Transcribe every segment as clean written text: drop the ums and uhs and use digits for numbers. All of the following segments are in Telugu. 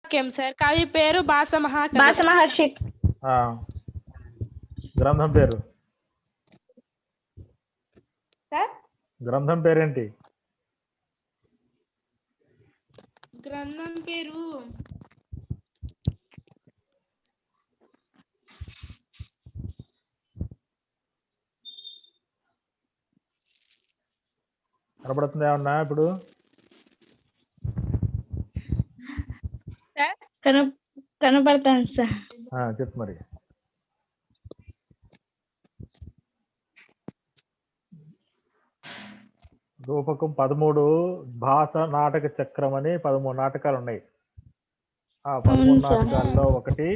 వాక్యం సార్. కవి పేరు భాస మహాకవి. భాస మహర్షి. గ్రంథం పేరు సార్ గ్రంథం పేరేంటి? గ్రంథం పేరు కనపడుతుంది ఏమన్నా ఇప్పుడు? కనపడతాను సార్. చెప్పు మరి. రూపకం 13 భాష నాటక చక్రం అని 13 నాటకాలు ఉన్నాయి. ఆ 13 నాటకాల్లో ఒకటి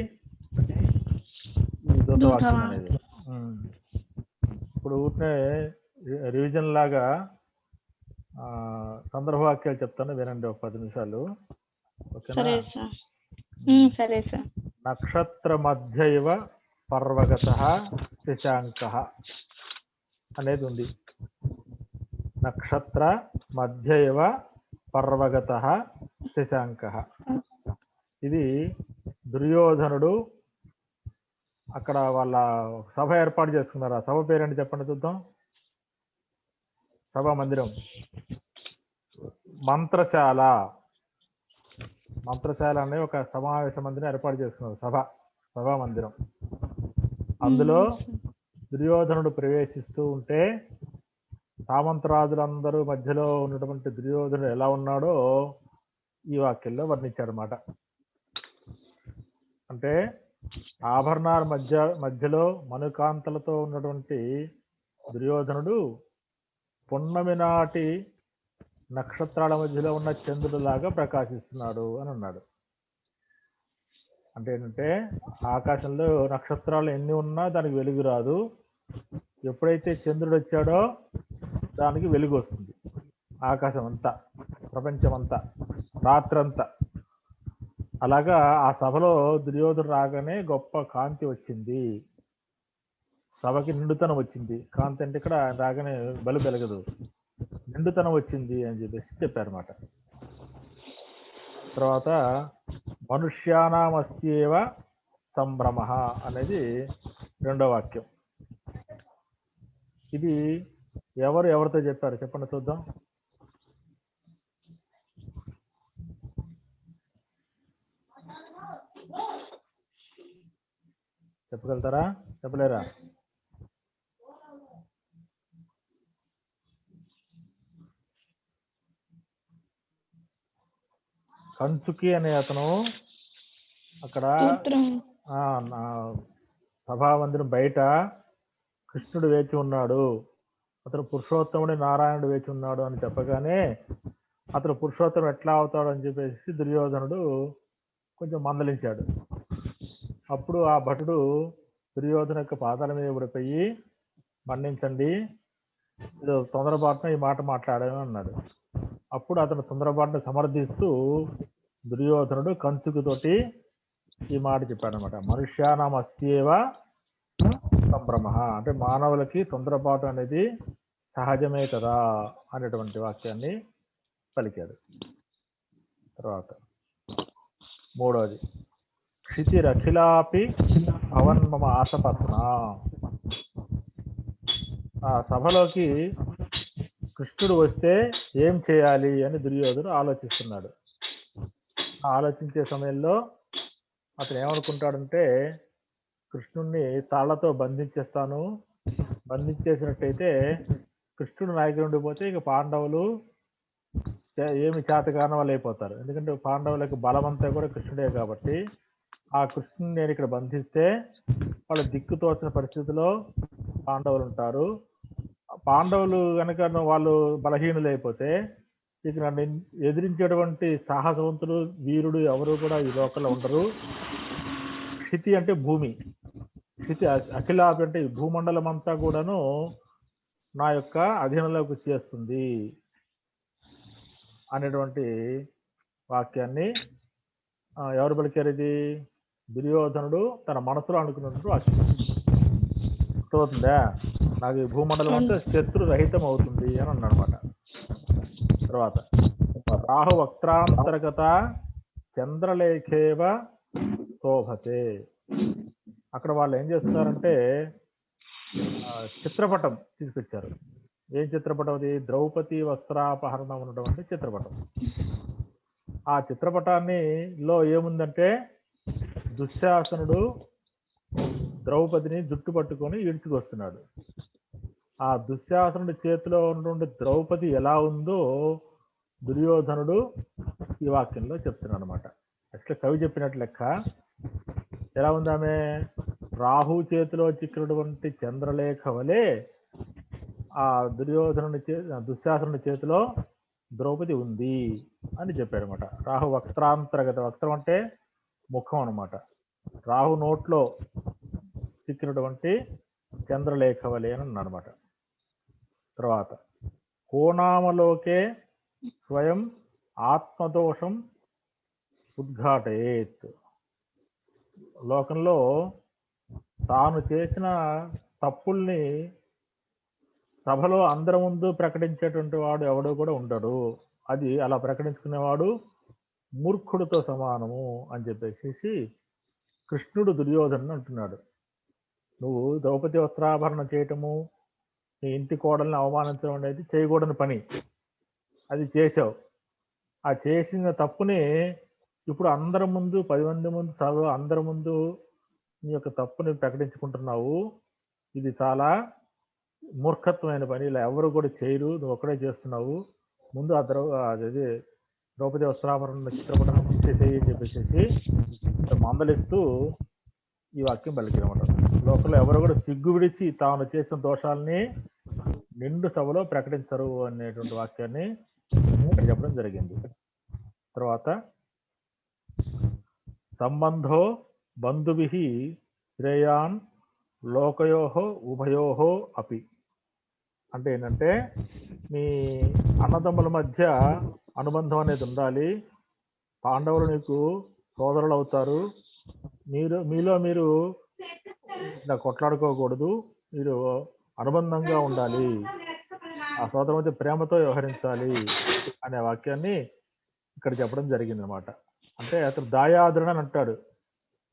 ఈ దూతవాక్యం అనేది. ఇప్పుడు ఊరినే రివిజన్ లాగా సందర్భవాక్యాలు చెప్తాను, వినండి ఒక 10 నిమిషాలు. ఓకేనా? సరే సార్. నక్షత్ర మధ్య ఇవ పర్వగతః శశాంకః అనేది ఉంది. నక్షత్ర మధ్య ఇవ పర్వగతః శశాంకః. ఇది దుర్యోధనుడు అక్కడ వాళ్ళ సభ ఏర్పాటు చేసుకున్నారు. ఆ సభ పేరేంటి చెప్పండి చూద్దాం. సభా మందిరం, మంత్రశాల. మంత్రశాల అనే ఒక సమావేశ మందిరం ఏర్పాటు చేసుకున్నారు. సభా మందిరం. అందులో దుర్యోధనుడు ప్రవేశిస్తూ ఉంటే సామంతరాజులందరూ మధ్యలో ఉన్నటువంటి దుర్యోధనుడు ఎలా ఉన్నాడో ఈ వాక్యంలో వర్ణించాడనమాట. అంటే ఆభరణాల మధ్యలో మనుకాంతలతో ఉన్నటువంటి దుర్యోధనుడు పున్నమి నాటి నక్షత్రాల మధ్యలో ఉన్న చంద్రుడిలాగా ప్రకాశిస్తున్నాడు అని అన్నాడు. అంటే ఏంటంటే ఆకాశంలో నక్షత్రాలు ఎన్ని ఉన్నా దానికి వెలుగు రాదు. ఎప్పుడైతే చంద్రుడు వచ్చాడో దానికి వెలుగు వస్తుంది. ఆకాశం అంతా, ప్రపంచం అంతా, రాత్రంతా. అలాగా ఆ సభలో దుర్యోధనుడు రాగానే గొప్ప కాంతి వచ్చింది. సభకి నిండుతనం వచ్చింది. కాంతి అంటే ఇక్కడ రాగానే బలు వెలగదు, నిండుతనం వచ్చింది అని చెప్పేసి చెప్పారన్నమాట. తర్వాత మనుష్యానామస్త్యేవ సంభ్రమ అనేది 2వ వాక్యం. ఇది ఎవరితో చెప్పారు చెప్పండి చూద్దాం. చెప్పగలుగుతారా? చెప్పలేరా? కంచుకి అనే అతను అక్కడ సభామందిరం బయట కృష్ణుడు వేచి ఉన్నాడు, అతను పురుషోత్తముడి నారాయణుడు వేచి ఉన్నాడు అని చెప్పగానే అతను పురుషోత్తముడు ఎట్లా అవుతాడు అని చెప్పేసి దుర్యోధనుడు కొంచెం మందలించాడు. అప్పుడు ఆ భటుడు దుర్యోధను యొక్క పాదాల మీద పడిపోయి, మన్నించండి, ఏదో తొందరపాటున ఈ మాట మాట్లాడాను అన్నాడు. అప్పుడు అతను తొందరపాటును సమర్థిస్తూ దుర్యోధనుడు కంచుకుతోటి ఈ మాట చెప్పాడనమాట. మనుష్యానామస్త్యేవ సంభ్రమ, అంటే మానవులకి తొందరపాటు అనేది సహజమే కదా అనేటువంటి వాక్యాన్ని పలికాడు. తర్వాత 3వది క్షితిరఖిలాపి భవన్మమ ఆశపత్న. ఆ సభలోకి కృష్ణుడు వస్తే ఏం చేయాలి అని దుర్యోధనుడు ఆలోచిస్తున్నాడు. ఆలోచించే సమయంలో అతను ఏమనుకుంటాడంటే, కృష్ణుడిని తాళ్లతో బంధించేస్తాను, బంధించేసినట్టయితే కృష్ణుడు నాయకుడు ఉండిపోతే ఇక పాండవులు ఏమి చేతకాని వాళ్ళు అయిపోతారు. ఎందుకంటే పాండవులకు బలమంతా కూడా కృష్ణుడే కాబట్టి ఆ కృష్ణుని నేను ఇక్కడ బంధిస్తే వాళ్ళు దిక్కుతోచిన పరిస్థితిలో పాండవులు ఉంటారు. పాండవులు కనుక వాళ్ళు బలహీనులు అయిపోతే ఇక నన్ను ఎదిరించేటువంటి సాహసవంతులు, వీరుడు ఎవరు కూడా ఈ లోకంలో ఉండరు. క్షితి అంటే భూమి, క్షితి అఖిలాపి అంటే ఈ భూమండలం అంతా కూడాను నా యొక్క అధీనంలోకి వచ్చేస్తుంది అనేటువంటి వాక్యాన్ని ఎవరు పలికారు? ఇది దుర్యోధనుడు తన మనసులో అనుకున్నట్టు వాక్యం. అర్థమవుతుందా? నాకు ఈ భూమండలం అంతా శత్రు రహితం అవుతుంది అని అన్నమాట. తర్వాత రాహు వక్త్రాంతర్గత చంద్రలేఖేవ శోభతే. అక్కడ వాళ్ళు ఏం చేస్తున్నారంటే చిత్రపటం తీసుకొచ్చారు. ఏం చిత్రపటం అది? ద్రౌపది వస్త్రాపహరణం ఉన్నటువంటి చిత్రపటం. ఆ చిత్రపటాన్ని లో ఏముందంటే దుశ్శాసనుడు ద్రౌపదిని జుట్టు పట్టుకొని ఈడ్చుకొస్తున్నాడు. ఆ దుశ్శాసనుడి చేతిలో ఉన్నటువంటి ద్రౌపది ఎలా ఉందో దుర్యోధనుడు ఈ వాక్యంలో చెప్తున్నాడు అనమాట. యాక్చువల్ కవి చెప్పినట్లు లెక్క. ఎలా ఉంది ఆమె? రాహు చేతిలో చిక్కినటువంటి చంద్రలేఖ వలె ఆ దుశ్శాసనుడి చేతిలో ద్రౌపది ఉంది అని చెప్పాడు అనమాట. రాహు వక్త్రాంతర్గత, వక్త్రం అంటే ముఖం అనమాట. రాహు నోట్లో చిక్కినటువంటి చంద్రలేఖ వలె అని అన్నాడు అనమాట. తర్వాత కోణామలోకే స్వయం ఆత్మదోషం ఉద్ఘాటయేత్. లోకంలో తాను చేసిన తప్పుల్ని సభలో అందరి ముందు ప్రకటించేటువంటి వాడు ఎవడో కూడా ఉండడు. అది అలా ప్రకటించుకునేవాడు మూర్ఖుడితో సమానము అని చెప్పేసి కృష్ణుడు దుర్యోధను అంటున్నాడు. నువ్వు ద్రౌపది వస్త్రాభరణ చేయటము, నీ ఇంటి కోడల్ని అవమానించడం అనేది చేయకూడని పని. అది చేసావు. ఆ చేసిన తప్పుని ఇప్పుడు అందరి ముందు, 10 మంది ముందు, సభలో అందరి ముందు నీ యొక్క తప్పుని ప్రకటించుకుంటున్నావు. ఇది చాలా మూర్ఖత్వమైన పని. ఇలా ఎవరు కూడా చేయరు, నువ్వు ఒక్కడే చేస్తున్నావు. ముందు ఆ ద్రౌపది వస్త్రాభరణ చిత్రపటాన్ని తీసేసేయి అని చెప్పేసి మందలిస్తూ ఈ వాక్యం పలికినమాట. లోకంలో ఎవరు కూడా సిగ్గు విడిచి తాను చేసిన దోషాలని నిండు సభలో ప్రకటించరు అనేటువంటి వాక్యాన్ని ఇక్కడ చెప్పడం జరిగింది. తర్వాత సంబంధో బంధుభి శ్రేయాన్ లోకయోహో ఉభయోహో అపి. అంటే ఏంటంటే మీ అన్నదమ్ముల మధ్య అనుబంధం అనేది ఉండాలి. పాండవులు నీకు సోదరులు అవుతారు. మీలో మీరు ఇలా కొట్లాడుకోకూడదు. మీరు అనుబంధంగా ఉండాలి. ఆ సోదరు మధ్య ప్రేమతో వ్యవహరించాలి అనే వాక్యాన్ని ఇక్కడ చెప్పడం జరిగింది అనమాట. అంటే అతను దాయాదురని అని అంటాడు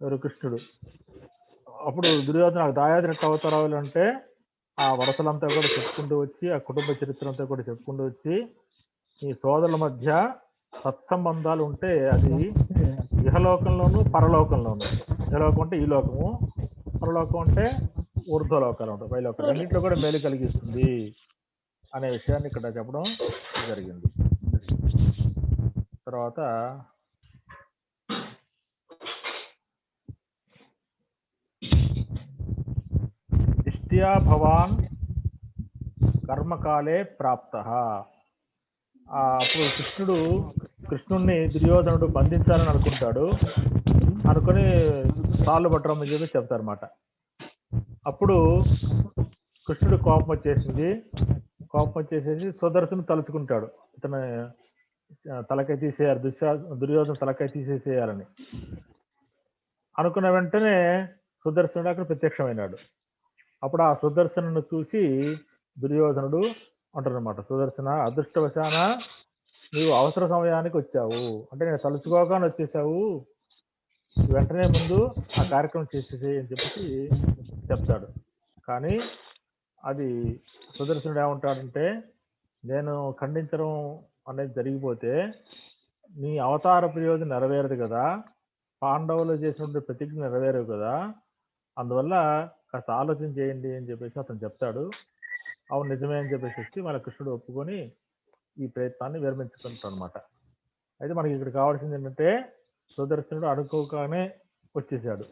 ఎవరు? కృష్ణుడు. అప్పుడు దుర్యోధన నాకు దాయాదురు ఎట్లా అవుతారు అంటే ఆ వరసలంతా కూడా చెప్పుకుంటూ వచ్చి, ఆ కుటుంబ చరిత్ర అంతా కూడా చెప్పుకుంటూ వచ్చి, ఈ సోదరుల మధ్య సత్సంబంధాలు ఉంటే అది ఇహలోకంలోను పరలోకంలోను. ఇహలోకం అంటే ఈ లోకము, పరలోకం అంటే ఊర్ధ్వలోకాలు ఉంటాయి, పైలోకాలు. అన్నింటిలో కూడా మేలు కలిగిస్తుంది అనే విషయాన్ని ఇక్కడ చెప్పడం జరిగింది. తర్వాత ఇష్ట్యా భవాన్ కర్మకాలే ప్రాప్త. అప్పుడు కృష్ణుణ్ణి దుర్యోధనుడు బంధించాలని అనుకుంటాడు. అనుకుని తాళ్ళు పట్టడం చెప్పి చెప్తారన్నమాట. అప్పుడు కృష్ణుడు కోపం వచ్చేసేసి సుదర్శను తలుచుకుంటాడు. ఇతను తలకాయ తీసేయాలి, దుర్యోధన తలకాయ తీసేసేయాలని అనుకున్న వెంటనే సుదర్శనుడు అక్కడ ప్రత్యక్షమైనాడు. అప్పుడు ఆ సుదర్శను చూసి దుర్యోధనుడు అంటారనమాట, సుదర్శన అదృష్టవశాన నీవు అవసర సమయానికి వచ్చావు. అంటే నేను తలుచుకోగానే వచ్చేసావు, వెంటనే ముందు ఆ కార్యక్రమం చేసేసేయి అని చెప్పేసి చెప్తాడు. కానీ అది సుదర్శనుడు ఏమంటాడంటే, నేను ఖండించడం అనేది జరిగిపోతే నీ అవతార ప్రయోజనం నెరవేరదు కదా, పాండవులు చేసినటువంటి ప్రతిజ్ఞ నెరవేరవు కదా, అందువల్ల కాస్త ఆలోచన చేయండి అని చెప్పేసి అతను చెప్తాడు. అవును నిజమే అని చెప్పేసి మన కృష్ణుడు ఒప్పుకొని ఈ ప్రయత్నాన్ని విరమించుకుంటాడు అనమాట. అయితే మనకి ఇక్కడ కావాల్సింది ఏంటంటే, సుదర్శనుడు అనుకోగానే వచ్చేసాడు,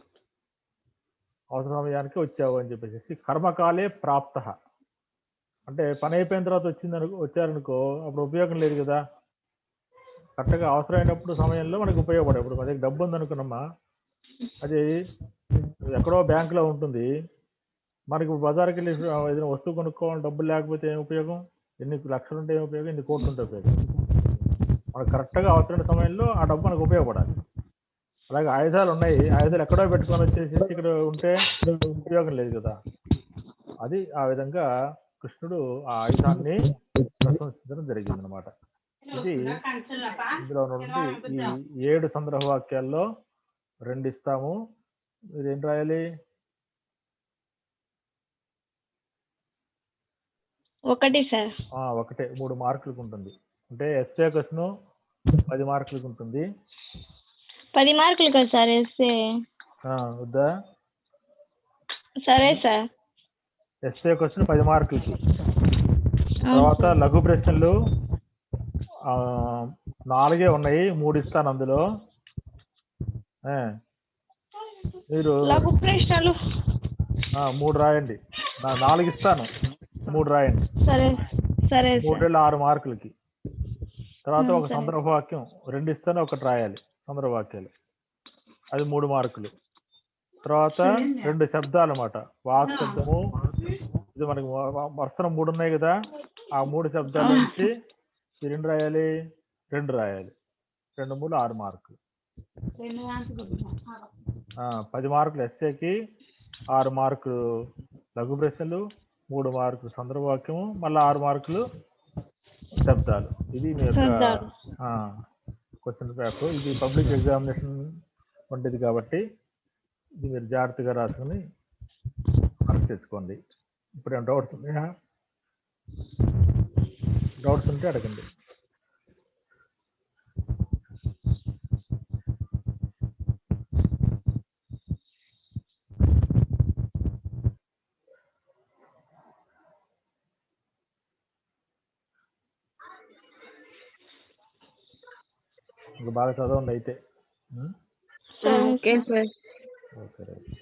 అవసర సమయానికి వచ్చావు అని చెప్పేసి. కర్మకాలే ప్రాప్త అంటే పని అయిపోయిన తర్వాత వచ్చారనుకో అప్పుడు ఉపయోగం లేదు కదా. కరెక్ట్గా అవసరమైనప్పుడు సమయంలో మనకు ఉపయోగపడే. ఇప్పుడు మన దగ్గర డబ్బు ఉందనుకున్నామా, అది ఎక్కడో బ్యాంకులో ఉంటుంది. మనకి ఇప్పుడు బజార్కి వెళ్ళి ఏదైనా వస్తువు కొనుక్కోవాలి, డబ్బులు లేకపోతే ఏం ఉపయోగం? ఎన్ని లక్షలు ఉంటే ఏం ఉపయోగం, ఎన్ని కోట్లు ఉంటే ఉపయోగం? మనకు కరెక్ట్గా అవసరమైన సమయంలో ఆ డబ్బు మనకు ఉపయోగపడాలి. అలాగే ఆయుధాలు ఉన్నాయి, ఆయుధాలు ఎక్కడో పెట్టుకొని వచ్చేసి ఇక్కడ ఉంటే ఉపయోగం లేదు కదా. అది ఆ విధంగా కృష్ణుడు ఆ ఆయుధాన్ని ప్రశంసించడం జరిగింది అనమాట. ఇది ఇందులో నుండి ఈ 7 సందర్భ వాక్యాల్లో 2 ఇస్తాము. మీరేం రాయాలి? ఒకటి సార్. ఒకటే 3 మార్కులకు ఉంటుంది. అంటే ఎస్ఏ క్వశ్చన్ 10 మార్కులకు ఉంటుంది. 10 మార్కులు కదా సార్ ఎస్ఏ? వద్దా? సరే సార్. ఎస్ఏ క్వశ్చన్ 10 మార్కులకి. తర్వాత లఘు ప్రశ్నలు 4 ఉన్నాయి, 3 ఇస్తాను అందులో. మీరు లఘు ప్రశ్నలు 3 రాయండి. 4 ఇస్తాను, 3 రాయండి. సరే సరే. 3 6 మార్కులకి. తర్వాత ఒక సందర్భ వాక్యం 2 ఇస్తాను, 1 రాయాలి. సందర్భ వాక్యాలు అది 3 మార్కులు. తర్వాత 2 శబ్దాలు అన్నమాట. వాక్ శబ్దము, ఇది మనకి వరుసన 3 ఉన్నాయి కదా, ఆ 3 శబ్దాల నుంచి ఎన్ని రాయాలి? 2 రాయాలి. 2 3 6 మార్కులు. 10 మార్కులు ఎస్ఏకి, 6 మార్కులు లఘు ప్రశ్నలు, 3 మార్కులు సందర్భ వాక్యము, మళ్ళీ 6 మార్కులు శబ్దాలు. ఇది మీ యొక్క క్వశ్చన్ పేపర్. ఇది పబ్లిక్ ఎగ్జామినేషన్ వంటిది కాబట్టి ఇది మీరు జాగ్రత్తగా రాసుకుని మార్క్స్ తెచ్చుకోండి. ఇప్పుడు ఏమైనా డౌట్స్ ఉన్నాయా? డౌట్స్ ఉంటే అడగండి. ఇంకా బాగా చదవండి అయితే. Okay sir. Okay right.